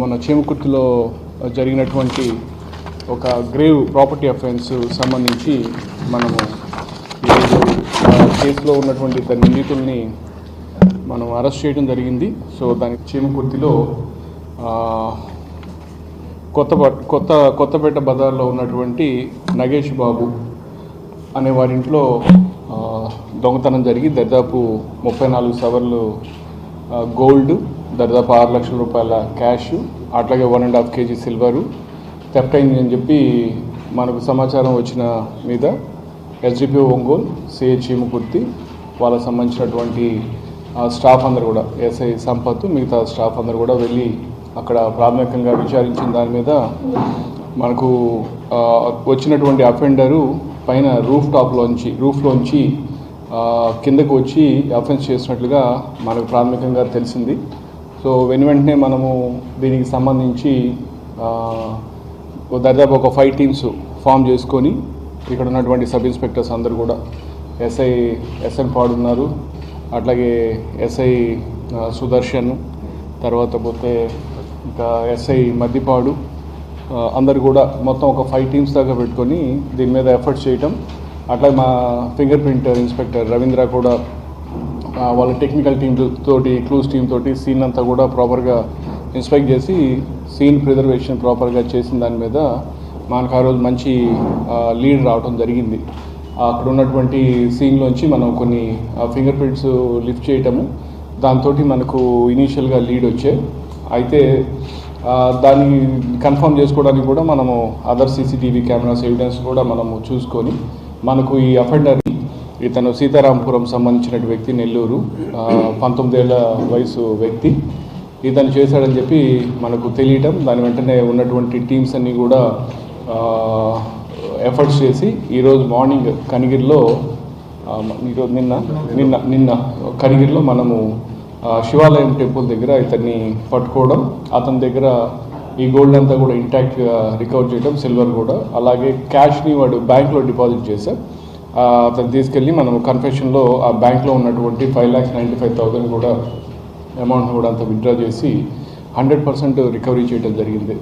మన చీమకుర్తిలో జరిగినటువంటి ఒక గ్రేవ్ ప్రాపర్టీ అఫెన్స్ సంబంధించి మనము ఈరోజు కేసులో ఉన్నటువంటి ఇద్దరు నిందితుల్ని మనం అరెస్ట్ చేయడం జరిగింది. సో దానికి చీమకుర్తిలో కొత్తపేట బజార్లో ఉన్నటువంటి నగేష్ బాబు అనే వారింట్లో దొంగతనం జరిగి దాదాపు 34 సవర్లు గోల్డ్, దాదాపు 6 లక్షల రూపాయల క్యాష్, అట్లాగే 1.5 kg సిల్వరు థెఫ్ట్ అయింది అని చెప్పి మనకు సమాచారం వచ్చిన మీద ఎస్డిపిఓ ఒంగోలు, సిఐ చీమకుర్తి వాళ్ళకు సంబంధించినటువంటి స్టాఫ్ అందరు కూడా, ఎస్ఐ సంపత్, మిగతా స్టాఫ్ అందరు కూడా వెళ్ళి అక్కడ ప్రాథమికంగా విచారించిన దాని మీద మనకు వచ్చినటువంటి అఫెండరు పైన రూఫ్లోంచి కిందకు వచ్చి అఫెన్స్ చేసినట్లుగా మనకు ప్రాథమికంగా తెలిసింది. సో వెంటనే మనము దీనికి సంబంధించి దాదాపు ఒక 5 టీమ్స్ ఫామ్ చేసుకొని ఇక్కడ ఉన్నటువంటి సబ్ ఇన్స్పెక్టర్స్ అందరూ కూడా, ఎస్ఎన్ పాడు ఉన్నారు, అట్లాగే ఎస్ఐ సుదర్శన్, తర్వాత పోతే ఇంకా ఎస్ఐ మద్దిపాడు, అందరు కూడా మొత్తం ఒక 5 టీమ్స్ దాకా పెట్టుకొని దీని మీద ఎఫర్ట్స్ చేయటం. అట్లాగే మా ఫింగర్ ప్రింట్ ఇన్స్పెక్టర్ రవీంద్ర కూడా వాళ్ళ టెక్నికల్ టీమ్ తోటి, క్లూస్ టీమ్ తోటి సీన్ అంతా కూడా ప్రాపర్గా ఇన్స్పెక్ట్ చేసి సీన్ ప్రిజర్వేషన్ ప్రాపర్గా చేసిన దాని మీద మనకు ఆ రోజు మంచి లీడ్ రావడం జరిగింది. అక్కడ ఉన్నటువంటి సీన్లోంచి మనం కొన్ని ఫింగర్ ప్రింట్స్ లిఫ్ట్ చేయటము, దాంతో మనకు ఇనీషియల్గా లీడ్ వచ్చాయి. అయితే దాన్ని కన్ఫర్మ్ చేసుకోవడానికి కూడా మనము అదర్ సీసీటీవీ కెమెరాస్ ఎవిడెన్స్ కూడా మనము చూసుకొని మనకు ఈ అఫెండర్, ఇతను సీతారాంపురం సంబంధించిన వ్యక్తి, నెల్లూరు, 19 ఏళ్ల వయసు వ్యక్తి, ఇతను చేశాడని చెప్పి మనకు తెలియటం, దాని వెంటనే ఉన్నటువంటి టీమ్స్ అన్నీ కూడా ఎఫర్ట్స్ చేసి ఈరోజు మార్నింగ్ కనిగిరిలో, నిన్న కనిగిరిలో మనము శివాలయం టెంపుల్ దగ్గర ఇతన్ని పట్టుకోవడం, అతని దగ్గర ఈ గోల్డ్ అంతా కూడా ఇంటాక్ట్గా రికవర్ చేయడం, సిల్వర్ కూడా, అలాగే క్యాష్ని వాడు బ్యాంక్లో డిపాజిట్ చేశాం. అతను తీసుకెళ్ళి మనం కన్ఫెషన్లో ఆ బ్యాంక్లో ఉన్నటువంటి 5,95,000 కూడా అమౌంట్ని కూడా అంతా విత్డ్రా చేసి 100% రికవరీ చేయడం జరిగింది.